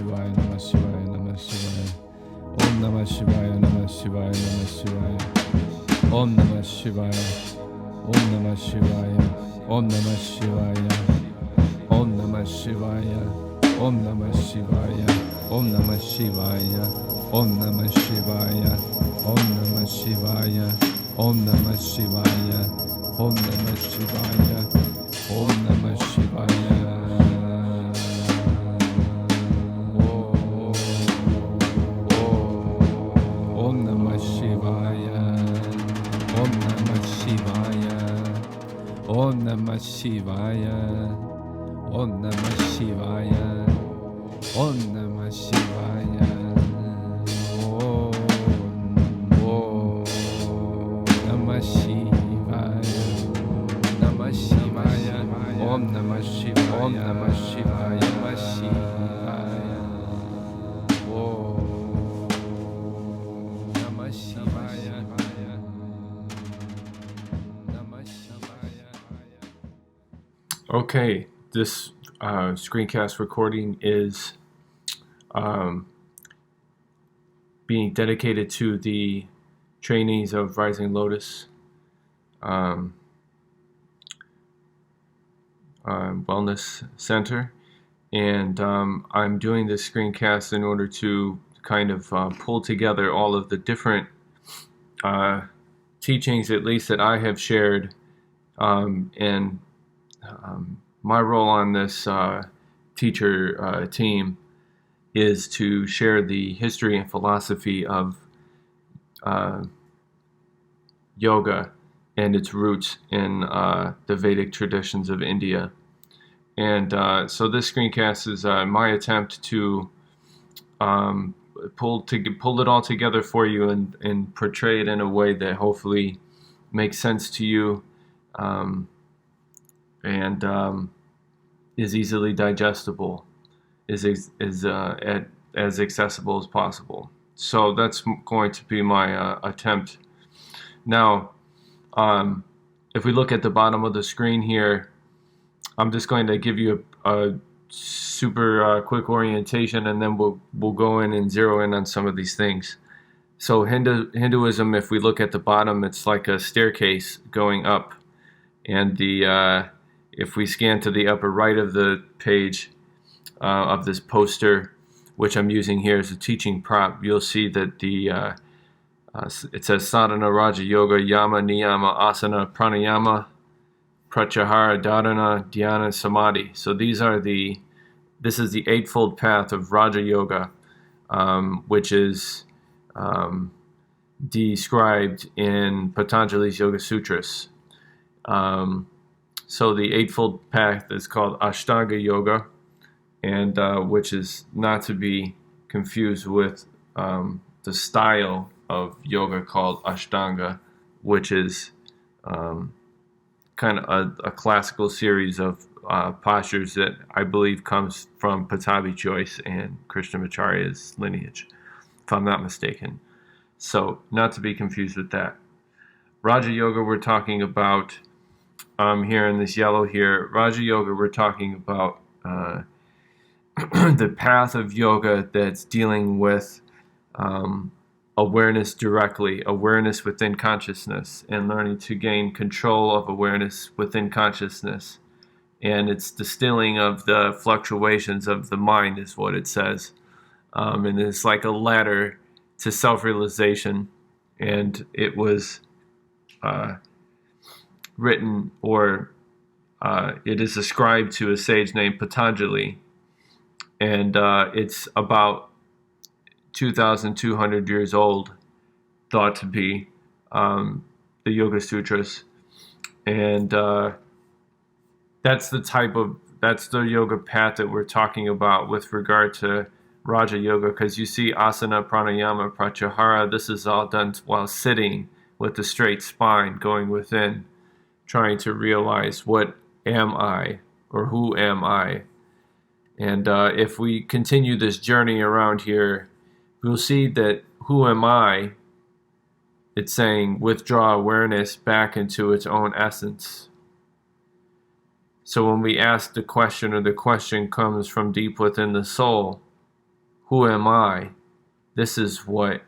Shivaya, Namah Shivaya, Namah Shivaya. Om Namah Shivaya, Namah Shivaya, Namah Shivaya. Om Namah Shivaya, Om Namah Shivaya, Om Namah Shivaya, Om Namah Shivaya, Om Namah Shivaya, Om Namah Shivaya, Om Namah Shivaya, Om Namah Shivaya, Om Namah Shivaya, Om Namah Shivaya, Om Namah Shivaya. Om Namah Shivaya, Om Namah Shivaya, Om Namah Shivaya, Om Namah Shivaya, Om Namah Shivaya, Namah Shivaya, Namah Shivaya, Om Namah Shivaya, Om Namah Shivaya, Namah Shivaya, Namah Shivaya, Namah Shivaya. Okay, this screencast recording is being dedicated to the trainees of Rising Lotus Wellness Center, and I'm doing this screencast in order to kind of pull together all of the different teachings, at least that I have shared, and my role on this teacher team is to share the history and philosophy of yoga and its roots in the Vedic traditions of India. And so this screencast is my attempt to pull it all together for you and portray it in a way that hopefully makes sense to you, and is easily digestible, is as accessible as possible. So that's going to be my attempt. Now, if we look at the bottom of the screen here, I'm just going to give you a super quick orientation, and then we'll go in and zero in on some of these things. So Hinduism, if we look at the bottom, it's like a staircase going up, and if we scan to the upper right of the page of this poster, which I'm using here as a teaching prop, you'll see that it says Sadhana, Raja Yoga, Yama, Niyama, Asana, Pranayama, Pratyahara, Dharana, Dhyana, Samadhi. So this is the eightfold path of Raja Yoga, which is described in Patanjali's Yoga Sutras. So the eightfold path is called Ashtanga Yoga, and which is not to be confused with the style of yoga called Ashtanga, which is kind of a classical series of postures that I believe comes from Pattabhi Jois and Krishnamacharya's lineage, if I'm not mistaken. So not to be confused with that. Raja Yoga we're talking about here in this yellow here. Raja Yoga we're talking about the path of yoga that's dealing with awareness directly, awareness within consciousness, and learning to gain control of awareness within consciousness. And it's distilling of the fluctuations of the mind is what it says. And it's like a ladder to self-realization. And it was written, or it is ascribed to a sage named Patanjali. And it's about 2,200 years old, thought to be, the Yoga Sutras. And that's the yoga path that we're talking about with regard to Raja Yoga, because you see asana, pranayama, pratyahara, this is all done while sitting with a straight spine, going within, trying to realize what am I, or who am I. And if we continue this journey around here, we'll see that who am I, it's saying withdraw awareness back into its own essence. So when we ask the question, or the question comes from deep within the soul, who am I? This is what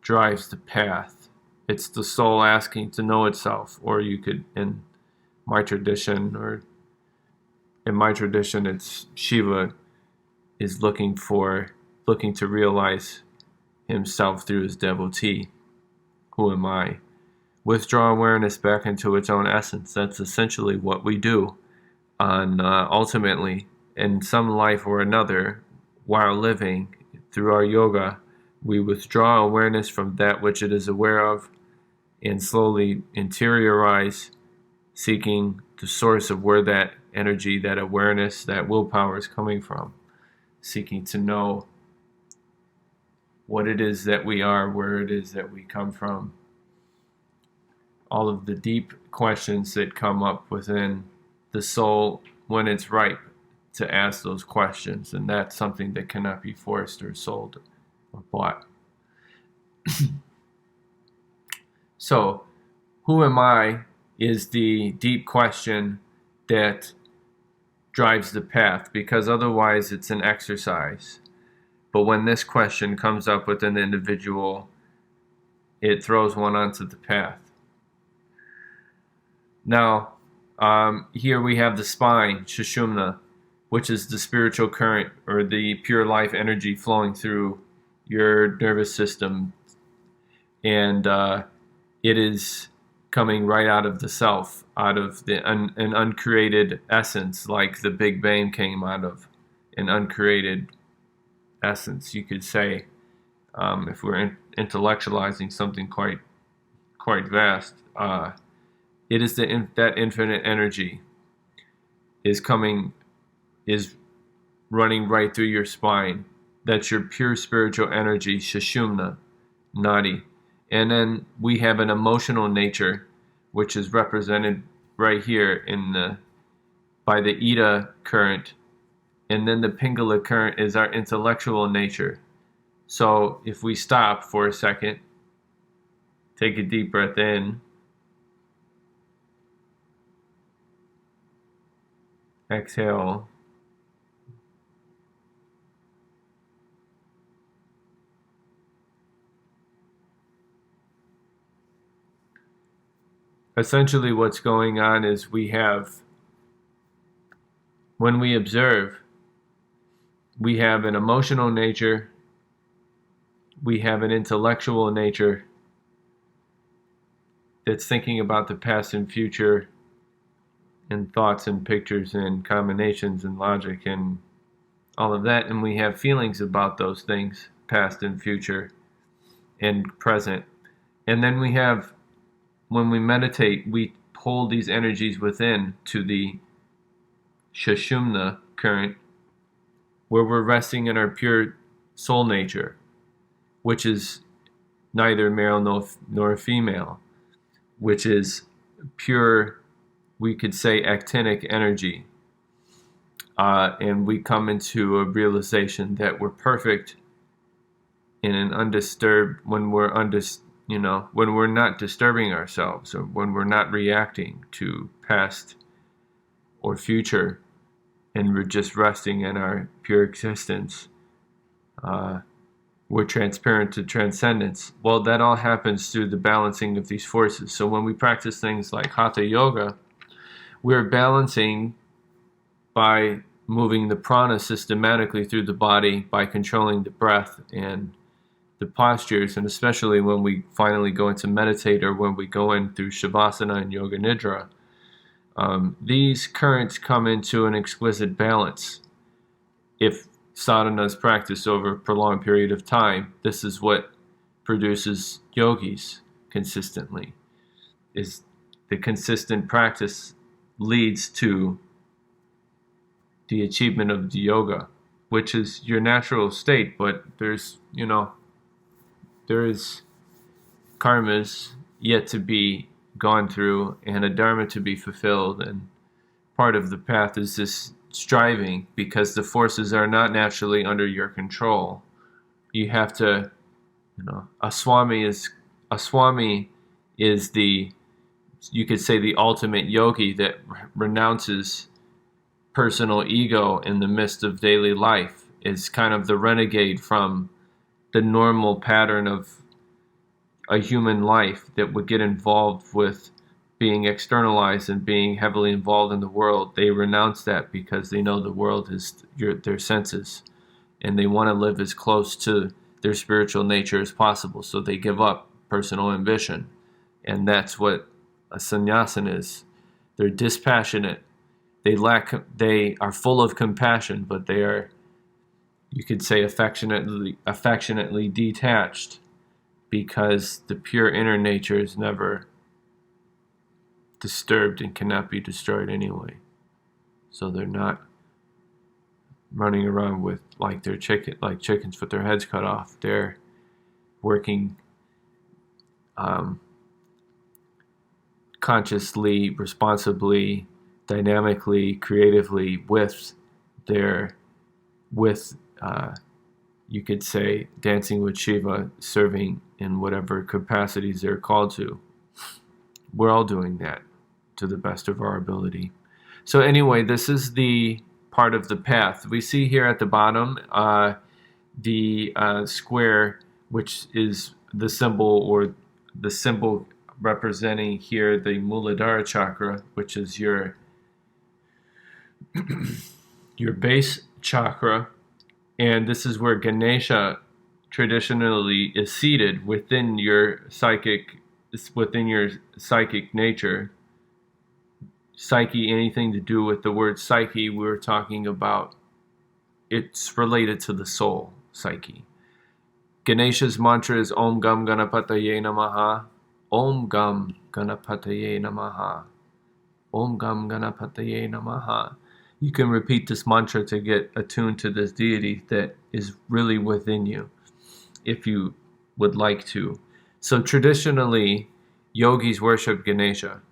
drives the path. It's the soul asking to know itself, or you could, in my tradition, it's Shiva is looking to realize himself through his devotee. Who am I? Withdraw awareness back into its own essence. That's essentially what we do ultimately, in some life or another, while living, through our yoga, we withdraw awareness from that which it is aware of and slowly interiorize, seeking the source of where that energy, that awareness, that willpower is coming from, seeking to know what it is that we are, where it is that we come from. All of the deep questions that come up within the soul when it's ripe to ask those questions, and that's something that cannot be forced or sold or bought. So, who am I is the deep question that drives the path, because otherwise it's an exercise. But when this question comes up with an individual, it throws one onto the path. Now, here we have the spine, Sushumna, which is the spiritual current or the pure life energy flowing through your nervous system. And it is coming right out of the self, out of an uncreated essence, like the Big Bang came out of an uncreated essence, you could say, if we're intellectualizing something quite vast. It is that infinite energy is running right through your spine. That's your pure spiritual energy, Sushumna, Nadi. And then we have an emotional nature, which is represented right here by the Ida current. And then the Pingala current is our intellectual nature. So if we stop for a second, take a deep breath in, exhale, essentially what's going on is when we observe, we have an emotional nature, we have an intellectual nature that's thinking about the past and future and thoughts and pictures and combinations and logic and all of that, and we have feelings about those things, past and future and present. And then we have, when we meditate, we pull these energies within to the Sushumna current, where we're resting in our pure soul nature, which is neither male nor female, which is pure, we could say, actinic energy. And we come into a realization that we're perfect in an undisturbed, when we're not disturbing ourselves, or when we're not reacting to past or future, and we're just resting in our pure existence. We're transparent to transcendence. Well, that all happens through the balancing of these forces. So when we practice things like Hatha Yoga, we're balancing by moving the prana systematically through the body, by controlling the breath and the postures, and especially when we finally go into meditate, or when we go in through Shavasana and Yoga Nidra, these currents come into an exquisite balance. If sadhana is practiced over a prolonged period of time, this is what produces yogis consistently. Is the consistent practice leads to the achievement of the yoga, which is your natural state, but there is karmas yet to be gone through and a dharma to be fulfilled, and part of the path is this striving, because the forces are not naturally under your control. You have to, a swami is the, you could say, the ultimate yogi that renounces personal ego in the midst of daily life is kind of the renegade from the normal pattern of a human life that would get involved with being externalized and being heavily involved in the world. They renounce that because they know the world is their senses, and they want to live as close to their spiritual nature as possible. So they give up personal ambition, and that's what a sannyasin is. They're dispassionate. They are full of compassion, but they are, you could say, affectionately detached, because the pure inner nature is never disturbed and cannot be destroyed anyway. So they're not running around with like chickens with their heads cut off. They're working consciously, responsibly, dynamically, creatively with you could say, dancing with Shiva, serving in whatever capacities they're called to. We're all doing that to the best of our ability. So anyway, this is the part of the path. We see here at the bottom the square, which is the symbol representing here the Muladhara chakra, which is your base chakra. And this is where Ganesha traditionally is seated within your psychic nature. Psyche, anything to do with the word psyche, we're talking about, it's related to the soul, psyche. Ganesha's mantra is Om Gam Ganapataye Namaha. Om Gam Ganapataye Namaha. Om Gam Ganapataye Namaha. You can repeat this mantra to get attuned to this deity that is really within you, if you would like to. So traditionally, yogis worship Ganesha.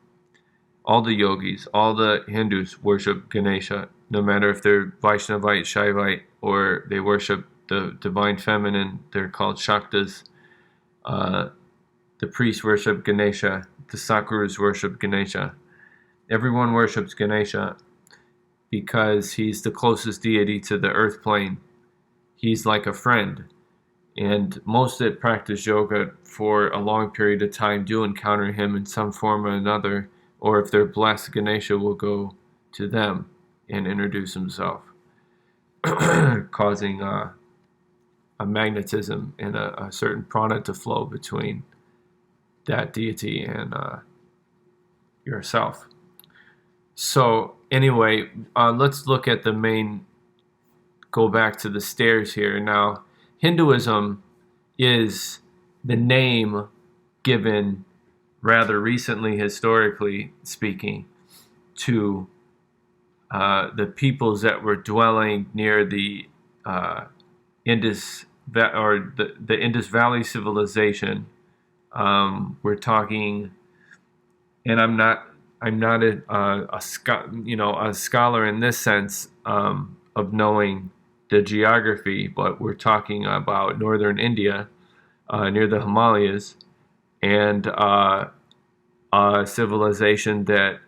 All the yogis, all the Hindus worship Ganesha, no matter if they're Vaishnavite, Shaivite, or they worship the divine feminine. They're called Shaktas. The priests worship Ganesha. The Sakurus worship Ganesha. Everyone worships Ganesha because he's the closest deity to the earth plane. He's like a friend. And most that practice yoga for a long period of time do encounter him in some form or another, or if they're blessed, Ganesha will go to them and introduce himself, causing a magnetism and a certain prana to flow between that deity and yourself. So anyway, let's look at go back to the stairs here. Now, Hinduism is the name given rather recently, historically speaking, to the peoples that were dwelling near the Indus the Indus Valley civilization. We're talking, and I'm not a scholar in this sense of knowing the geography, but we're talking about northern India, near the Himalayas, and a civilization that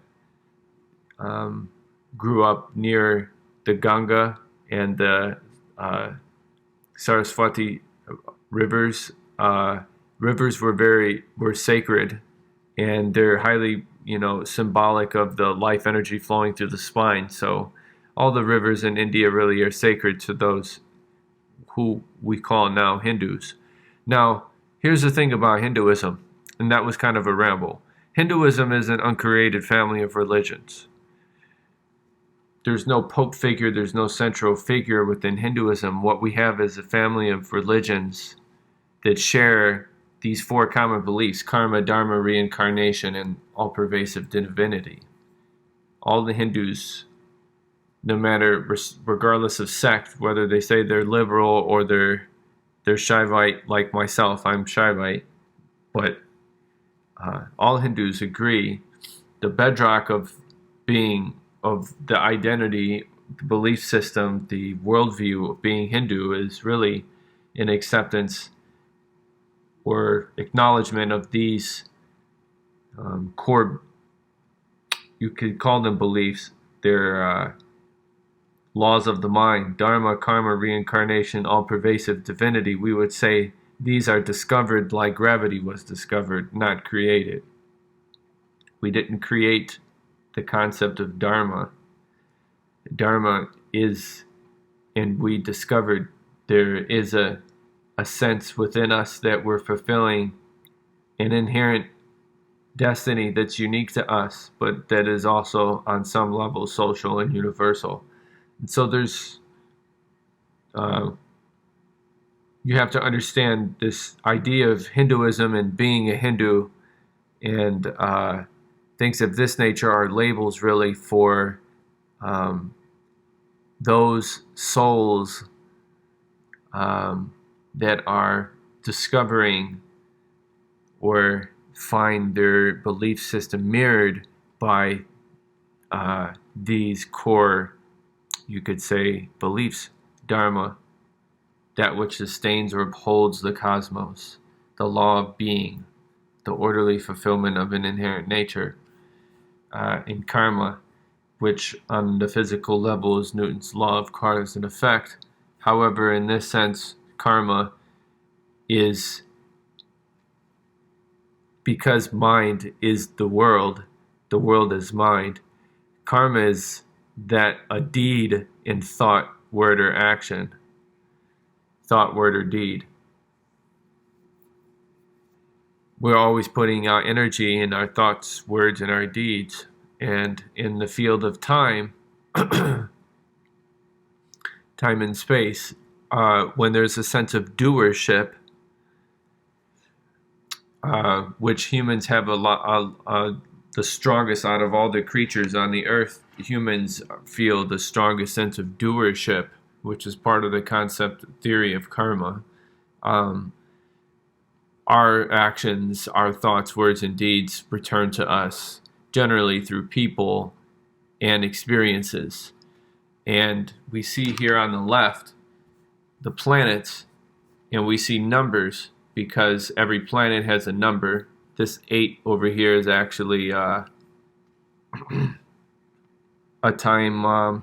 grew up near the Ganga and the Saraswati rivers. Rivers were sacred, and they're highly, symbolic of the life energy flowing through the spine. So all the rivers in India really are sacred to those who we call now Hindus. Now, here's the thing about Hinduism, and that was kind of a ramble. Hinduism is an uncreated family of religions. There's no pope figure, there's no central figure within Hinduism. What we have is a family of religions that share these four common beliefs: karma, dharma, reincarnation, and all-pervasive divinity. All the Hindus, no matter, regardless of sect, whether they say they're liberal or they're Shaivite, like myself, I'm Shaivite, but all Hindus agree the bedrock of the identity, the belief system, the worldview of being Hindu is really an acceptance or acknowledgement of these core, you could call them beliefs. They're laws of the mind, dharma, karma, reincarnation, all-pervasive divinity, we would say these are discovered like gravity was discovered, not created. We didn't create the concept of dharma. Dharma is, and we discovered there is a sense within us that we're fulfilling an inherent destiny that's unique to us, but that is also on some level social and universal. And so there's, you have to understand this idea of Hinduism and being a Hindu, and things of this nature are labels really for those souls that are discovering or find their belief system mirrored by these core, you could say, beliefs, dharma, that which sustains or upholds the cosmos, the law of being, the orderly fulfillment of an inherent nature, and karma, which on the physical level is Newton's law of cause and effect. However, in this sense, karma is, because mind is the world is mind. Karma is that a deed in thought, word, or action. Thought, word, or deed. We're always putting out energy in our thoughts, words, and our deeds. And in the field of time, time and space, when there's a sense of doership, which humans have a lot, the strongest out of all the creatures on the earth, humans feel the strongest sense of doership, which is part of the concept theory of karma. Our actions, our thoughts, words, and deeds return to us, generally through people and experiences. And we see here on the left the planets, and we see numbers because every planet has a number. This 8 over here is actually a time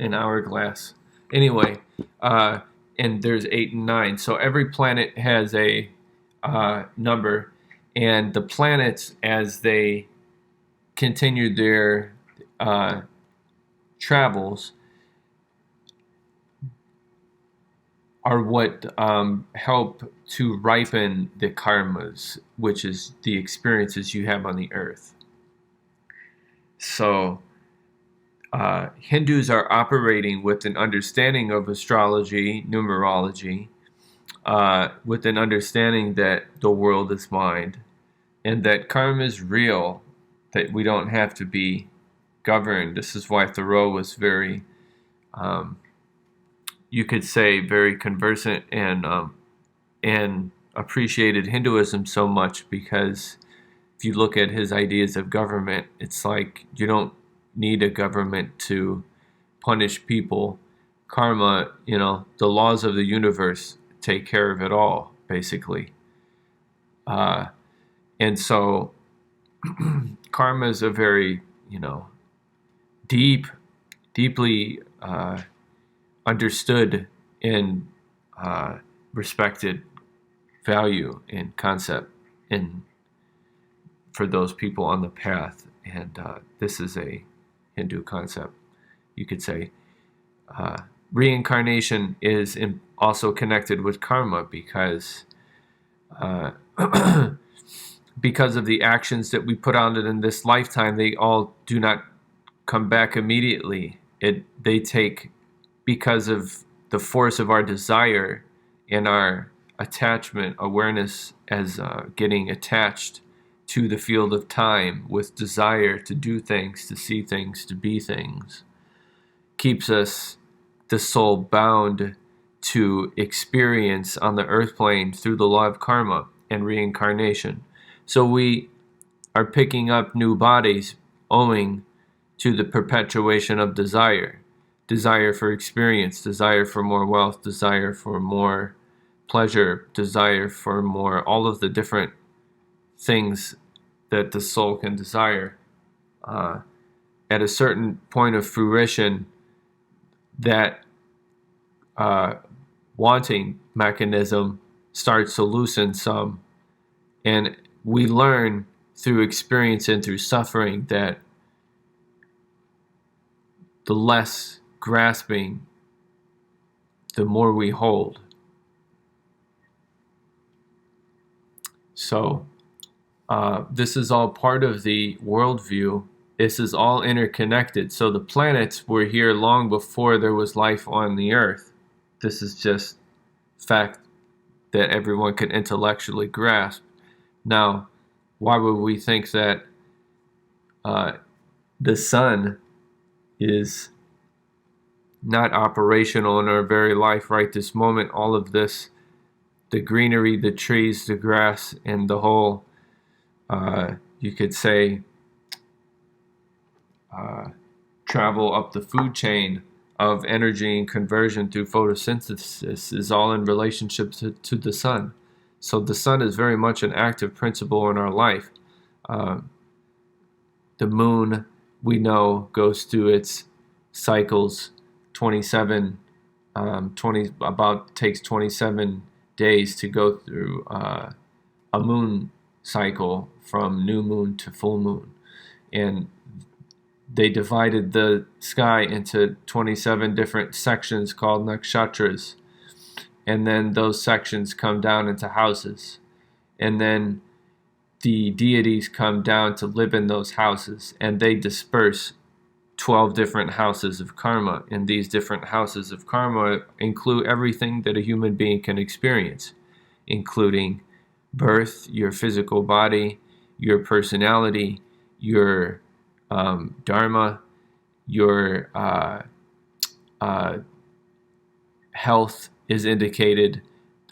an hourglass. Anyway, and there's 8 and 9. So every planet has a number, and the planets, as they continue their travels, are what help to ripen the karmas, which is the experiences you have on the earth. So Hindus are operating with an understanding of astrology, numerology, with an understanding that the world is mind, and that karma is real, that we don't have to be governed. This is why Thoreau was very, you could say, very conversant and appreciated Hinduism so much, because if you look at his ideas of government, it's like you don't need a government to punish people. Karma, the laws of the universe take care of it all, basically. And so karma is a very, deeply understood and respected value and concept for those people on the path. And this is a Hindu concept, you could say. Reincarnation is also connected with karma because because of the actions that we put out in this lifetime, they all do not come back immediately. They take, because of the force of our desire and our attachment, awareness as getting attached to the field of time with desire to do things, to see things, to be things, keeps us, the soul, bound to experience on the earth plane through the law of karma and reincarnation. So we are picking up new bodies owing to the perpetuation of desire for experience, desire for more wealth, desire for more pleasure, desire for more, all of the different things that the soul can desire. At a certain point of fruition, that wanting mechanism starts to loosen some, and we learn through experience and through suffering that the less grasping, the more we hold. So this is all part of the worldview. This is all interconnected. So the planets were here long before there was life on the earth. This is just fact that everyone can intellectually grasp. Now, why would we think that the sun is not operational in our very life right this moment? All of this, the greenery, the trees, the grass, and the whole, you could say, travel up the food chain of energy and conversion through photosynthesis is all in relationship to the sun. So the sun is very much an active principle in our life. The moon, we know, goes through its cycles, 27, takes 27 days to go through a moon cycle from new moon to full moon. And they divided the sky into 27 different sections called nakshatras. And then those sections come down into houses. And then the deities come down to live in those houses. And they disperse 12 different houses of karma. And these different houses of karma include everything that a human being can experience, including birth, your physical body, your personality, your dharma, your health is indicated,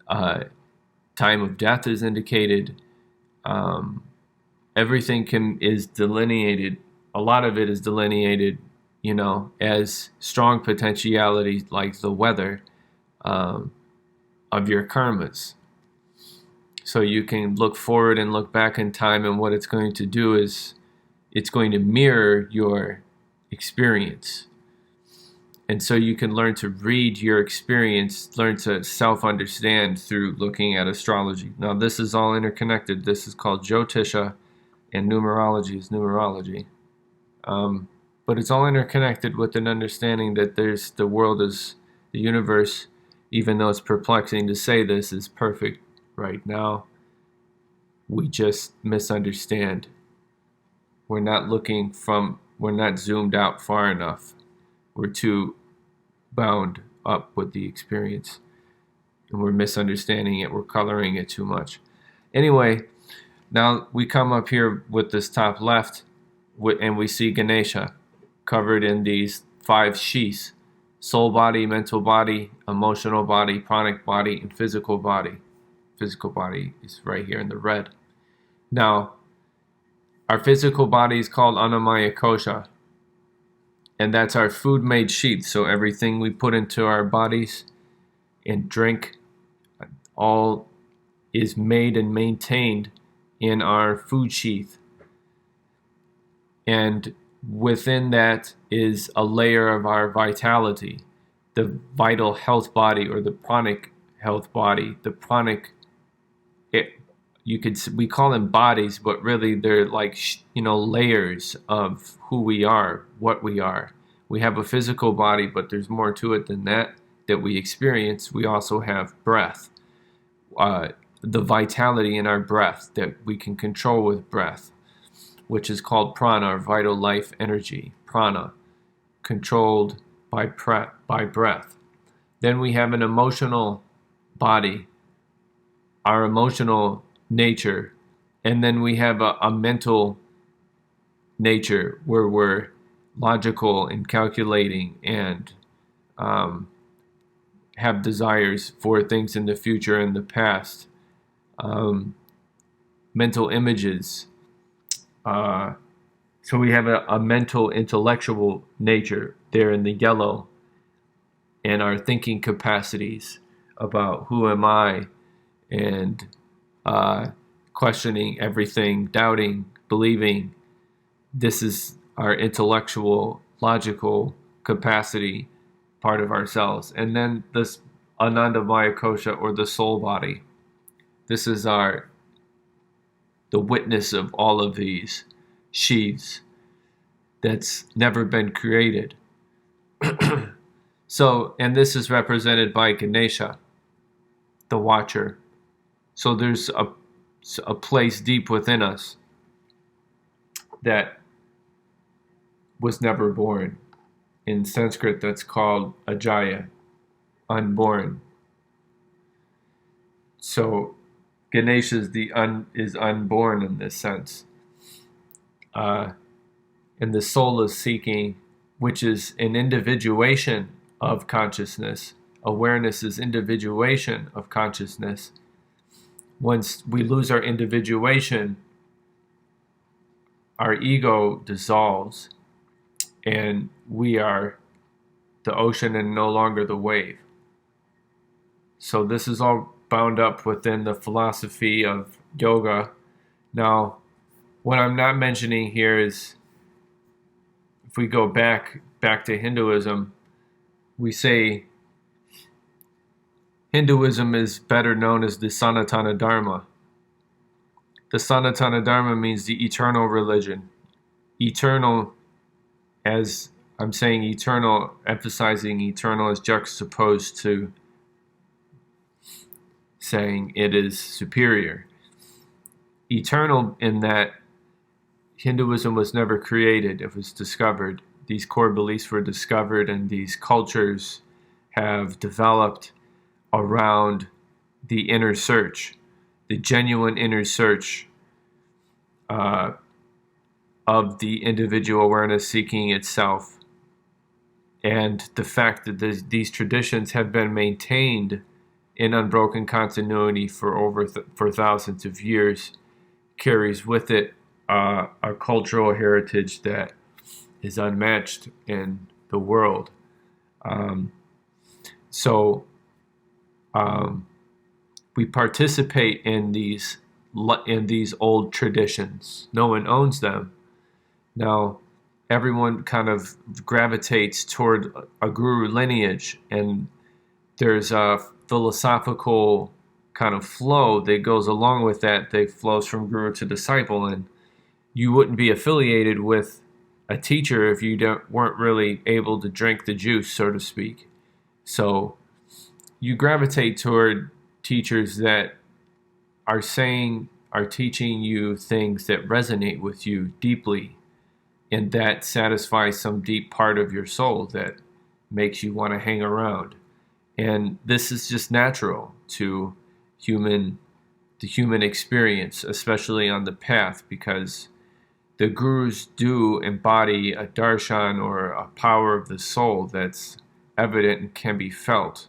time of death is indicated, everything is delineated. A lot of it is delineated, as strong potentialities like the weather of your karmas. So you can look forward and look back in time, and what it's going to do is it's going to mirror your experience. And so you can learn to read your experience, learn to self-understand through looking at astrology. Now, this is all interconnected. This is called Jyotisha, and numerology is numerology. But it's all interconnected with an understanding that the world is, the universe, even though it's perplexing to say this, is perfect right now. We just misunderstand. We're not zoomed out far enough. We're too bound up with the experience. And we're misunderstanding it. We're coloring it too much. Anyway, now we come up here with this top left, and we see Ganesha covered in these 5 sheaths: soul body, mental body, emotional body, pranic body, and physical body. Physical body is right here in the red. Now, our physical body is called Annamaya Kosha, and that's our food-made sheath. So everything we put into our bodies and drink, all is made and maintained in our food sheath. And within that is a layer of our vitality, the vital health body, or the pranic health body. The pranic, we call them bodies, but really they're like, layers of who we are, what we are. We have a physical body, but there's more to it than that we experience. We also have breath, the vitality in our breath that we can control with breath, which is called prana, or vital life energy. Prana, controlled by breath. Then we have an emotional body, our emotional nature, and then we have a mental nature where we're logical and calculating and have desires for things in the future and the past. Mental images. So we have a mental, intellectual nature there in the yellow, and our thinking capacities, about who am I, and questioning everything, doubting, believing. This is our intellectual, logical capacity part of ourselves. And then this Anandamaya Kosha, or the soul body. This is the witness of all of these sheaths that's never been created. So, and this is represented by Ganesha, the watcher. So there's a place deep within us that was never born. In Sanskrit, that's called Ajaya, unborn. So Ganesha is unborn in this sense. And the soul is seeking, which is an individuation of consciousness. Awareness is individuation of consciousness. Once we lose our individuation, our ego dissolves, and we are the ocean and no longer the wave. So this is all bound up within the philosophy of yoga. Now, what I'm not mentioning here is, if we go back to Hinduism, we say Hinduism is better known as the Sanatana Dharma. The Sanatana Dharma means the eternal religion. Eternal, as I'm saying eternal, emphasizing eternal as juxtaposed to saying it is superior. Eternal in that Hinduism was never created, it was discovered. These core beliefs were discovered, and these cultures have developed around the inner search, the genuine inner search of the individual awareness seeking itself. And the fact that these traditions have been maintained in unbroken continuity for thousands of years carries with it a cultural heritage that is unmatched in the world. So we participate in these old traditions. No one owns them. Now, everyone kind of gravitates toward a guru lineage, and there's a philosophical kind of flow that goes along with that flows from guru to disciple. And you wouldn't be affiliated with a teacher if you weren't really able to drink the juice, so to speak. So you gravitate toward teachers that are teaching you things that resonate with you deeply, and that satisfies some deep part of your soul that makes you want to hang around. And this is just natural to the human experience, especially on the path, because the gurus do embody a darshan, or a power of the soul that's evident and can be felt.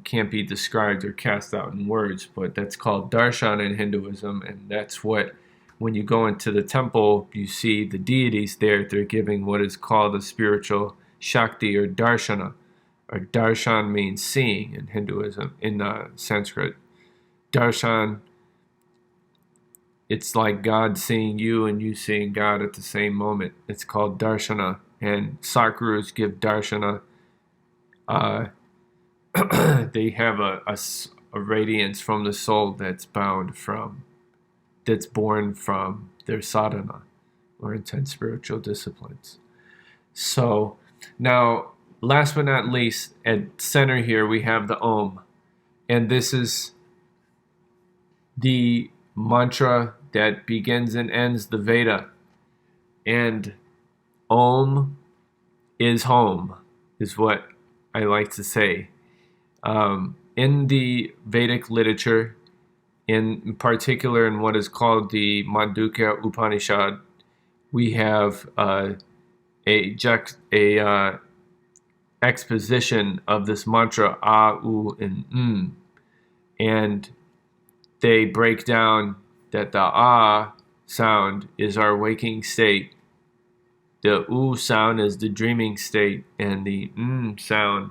Can't be described or cast out in words, but that's called darshan in Hinduism, and that's what, when you go into the temple, you see the deities there. They're giving what is called a spiritual shakti, or darshana. Or darshan means seeing in Hinduism, in Sanskrit. Darshan, it's like God seeing you and you seeing God at the same moment. It's called darshana, and Satgurus give darshana. They have a radiance from the soul that's born from their sadhana, or intense spiritual disciplines. So now, last but not least, at center here we have the Om, and this is the mantra that begins and ends the Veda. And Om is home, is what I like to say. In the Vedic literature, in particular in what is called the Mandukya Upanishad, we have a exposition of this mantra A, U, and and they break down that the A sound is our waking state, the U sound is the dreaming state, and the sound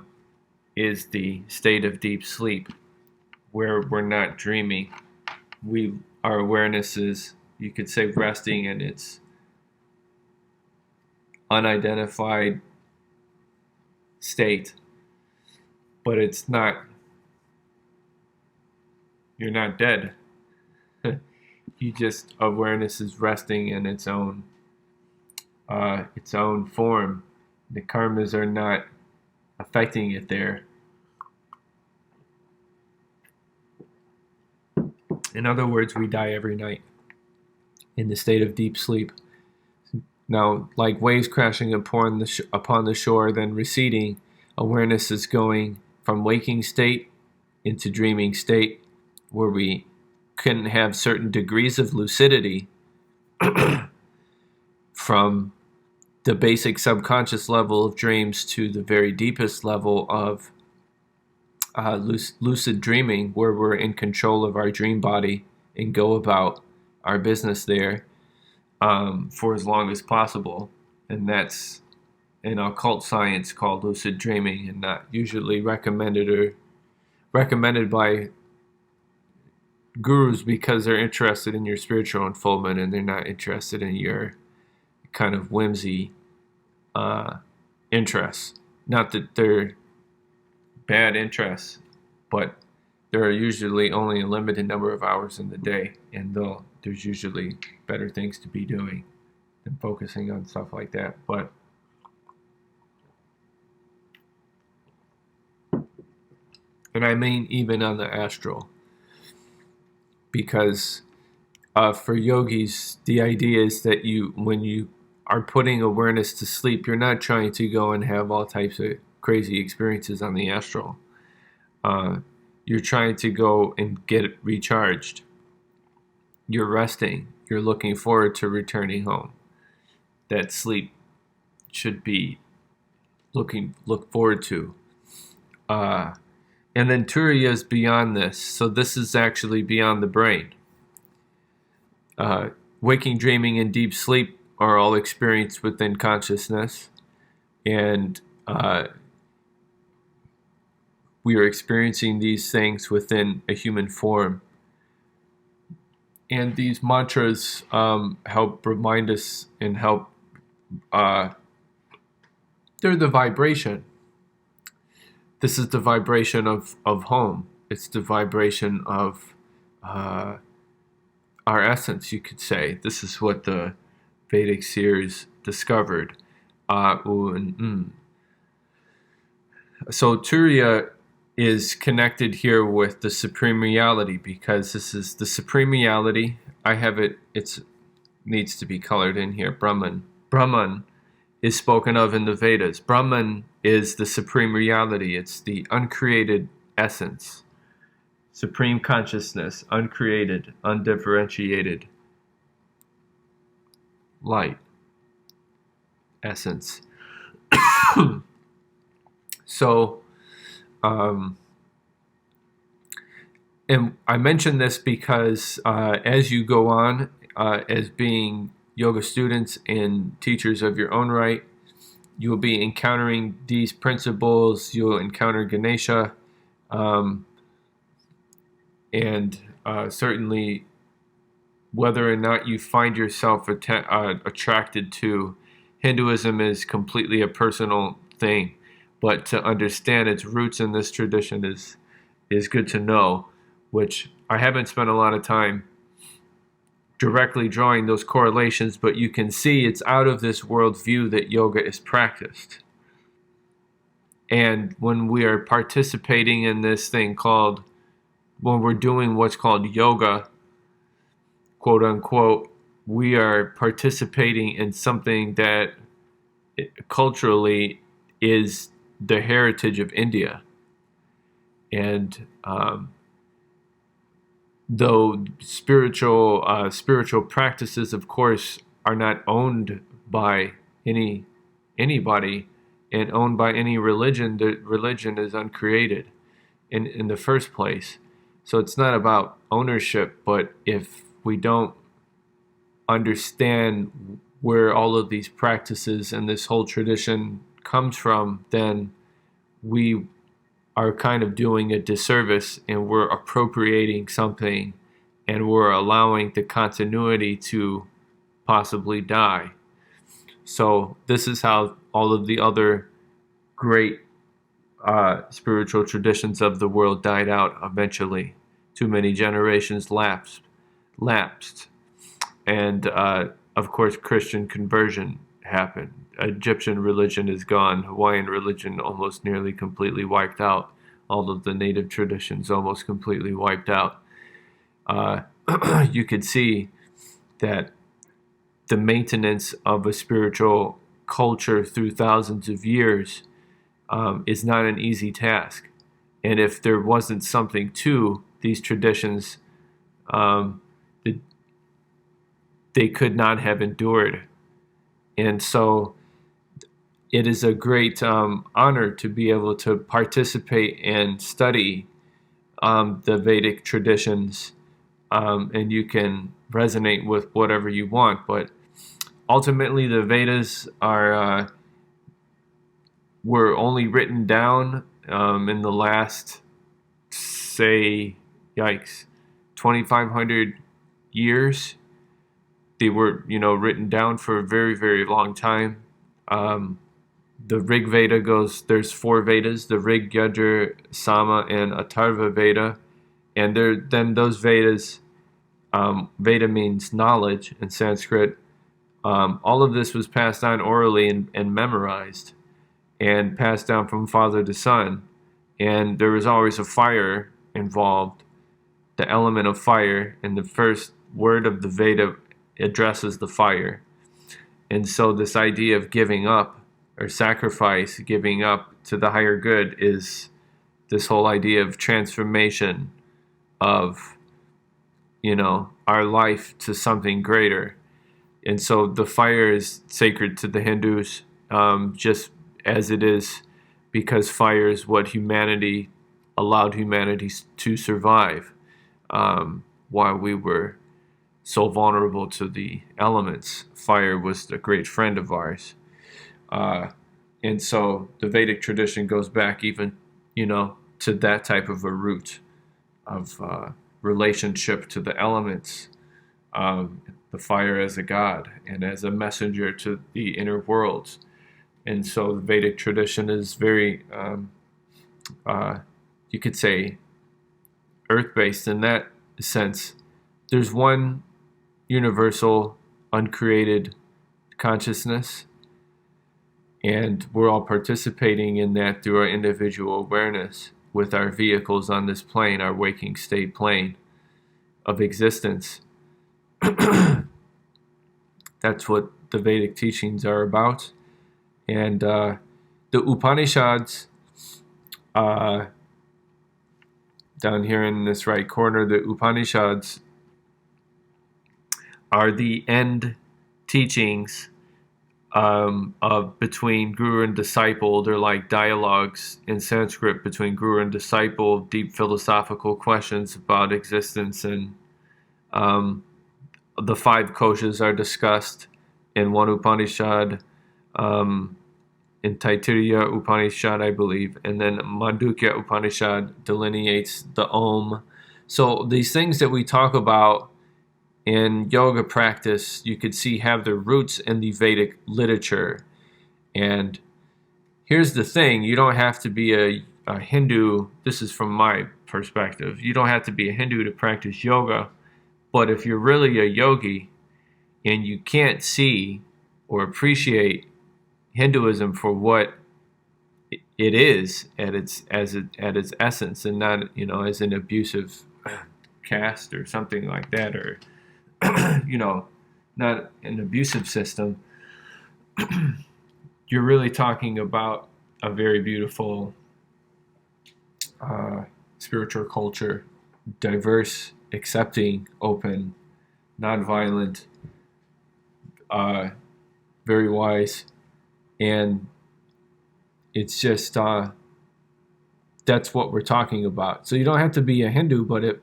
is the state of deep sleep, where we're not dreaming. Our awareness is, you could say, resting in its unidentified state, but it's not, you're not dead. Awareness is resting in its own form. The karmas are not affecting it there. In other words, we die every night in the state of deep sleep. Now, like waves crashing upon the shore, then receding, awareness is going from waking state into dreaming state, where we can have certain degrees of lucidity from the basic subconscious level of dreams to the very deepest level of lucid dreaming, where we're in control of our dream body and go about our business there for as long as possible. And that's an occult science called lucid dreaming, and not usually recommended by gurus, because they're interested in your spiritual unfoldment and they're not interested in your kind of whimsy interests. Not that they're bad interests, but there are usually only a limited number of hours in the day, and there's usually better things to be doing than focusing on stuff like that. But and I mean even on the astral, because for yogis, the idea is that when you are putting awareness to sleep, you're not trying to go and have all types of crazy experiences on the astral. You're trying to go and get recharged. You're resting. You're looking forward to returning home. That sleep should be look forward to. And then Turiya is beyond this. So this is actually beyond the brain. Waking, dreaming, and deep sleep are all experienced within consciousness. And we are experiencing these things within a human form. And these mantras help remind us and help, they're the vibration. This is the vibration of home. It's the vibration of our essence, you could say. This is what the Vedic seers discovered. So Turiya is connected here with the supreme reality, because this is the supreme reality. I have it needs to be colored in here. Brahman is spoken of in the Vedas. Brahman is the supreme reality. It's the uncreated essence, supreme consciousness, uncreated, undifferentiated light, essence. So, and I mention this because as you go on, as being yoga students and teachers of your own right, you will be encountering these principles. You'll encounter Ganesha, and certainly whether or not you find yourself attracted to Hinduism is completely a personal thing. But to understand its roots in this tradition is good to know, which I haven't spent a lot of time directly drawing those correlations, but you can see it's out of this world view that yoga is practiced. And when we are participating in this thing when we're doing what's called yoga, quote unquote, we are participating in something that culturally is the heritage of India. And though spiritual practices, of course, are not owned by anybody and owned by any religion, the religion is uncreated in the first place. So it's not about ownership, but if we don't understand where all of these practices and this whole tradition comes from, then we are kind of doing a disservice, and we're appropriating something, and we're allowing the continuity to possibly die. So this is how all of the other great spiritual traditions of the world died out eventually. Too many generations lapsed. And of course, Christian conversion happened. Egyptian religion is gone. Hawaiian religion almost nearly completely wiped out. All of the native traditions almost completely wiped out. You could see that the maintenance of a spiritual culture through thousands of years is not an easy task. And if there wasn't something to these traditions, they could not have endured. And so it is a great honor to be able to participate and study the Vedic traditions, and you can resonate with whatever you want. But ultimately, the Vedas were only written down in the last, say, 2,500 years. They were, written down for a very, very long time. The Rig Veda there's 4 Vedas, the Rig, Yajur, Sama, and Atharva Veda. And then those Vedas, Veda means knowledge in Sanskrit. All of this was passed on orally and memorized and passed down from father to son. And there was always a fire involved, the element of fire, and the first word of the Veda addresses the fire. And so this idea of giving up or sacrifice, giving up to the higher good, is this whole idea of transformation of, our life to something greater. And so the fire is sacred to the Hindus, just as it is because fire is what humanity allowed humanity to survive while we were so vulnerable to the elements. Fire was a great friend of ours. And so the Vedic tradition goes back even, to that type of a root of relationship to the elements, the fire as a god and as a messenger to the inner worlds. And so the Vedic tradition is very, you could say, earth-based in that sense. There's one universal, uncreated consciousness, and we're all participating in that through our individual awareness with our vehicles on this plane, our waking state plane of existence. That's what the Vedic teachings are about. And the Upanishads, down here in this right corner, the Upanishads are the end teachings of between guru and disciple. They're like dialogues in Sanskrit between guru and disciple, deep philosophical questions about existence. And the 5 koshas are discussed in one Upanishad, in Taittiriya Upanishad, I believe, and then Mandukya Upanishad delineates the Om. So these things that we talk about in yoga practice, you could see have their roots in the Vedic literature. And here's the thing, you don't have to be a Hindu, this is from my perspective, you don't have to be a Hindu to practice yoga, but if you're really a yogi and you can't see or appreciate Hinduism for what it is at its essence, and not as an abusive caste or something like that, or not an abusive system, you're really talking about a very beautiful spiritual culture, diverse, accepting, open, non-violent, very wise. And it's just, that's what we're talking about. So you don't have to be a Hindu, but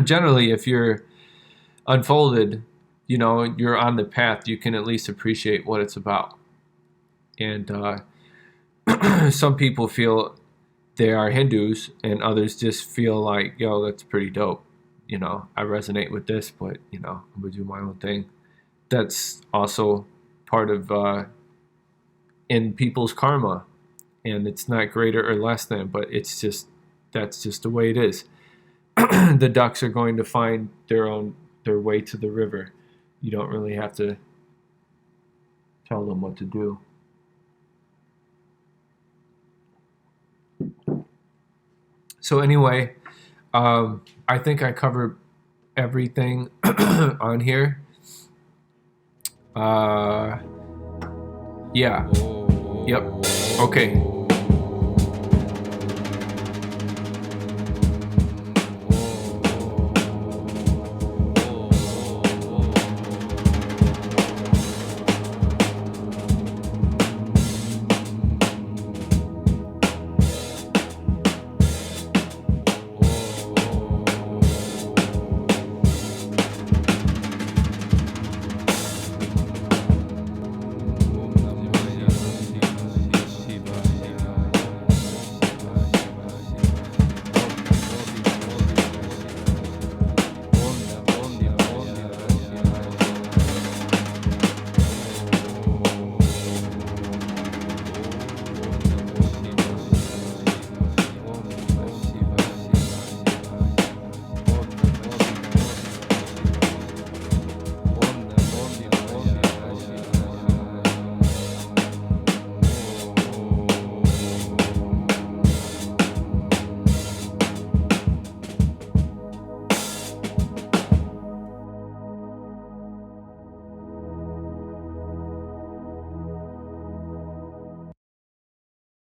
generally, if you're unfolded, you're on the path, you can at least appreciate what it's about. And some people feel they are Hindus, and others just feel like, yo, that's pretty dope. I resonate with this, but I'm gonna do my own thing. That's also part of in people's karma, and it's not greater or less than, but that's just the way it is. The ducks are going to find their way to the river. You don't really have to tell them what to do. So anyway, I think I covered everything on here. Yeah. Yep. Okay.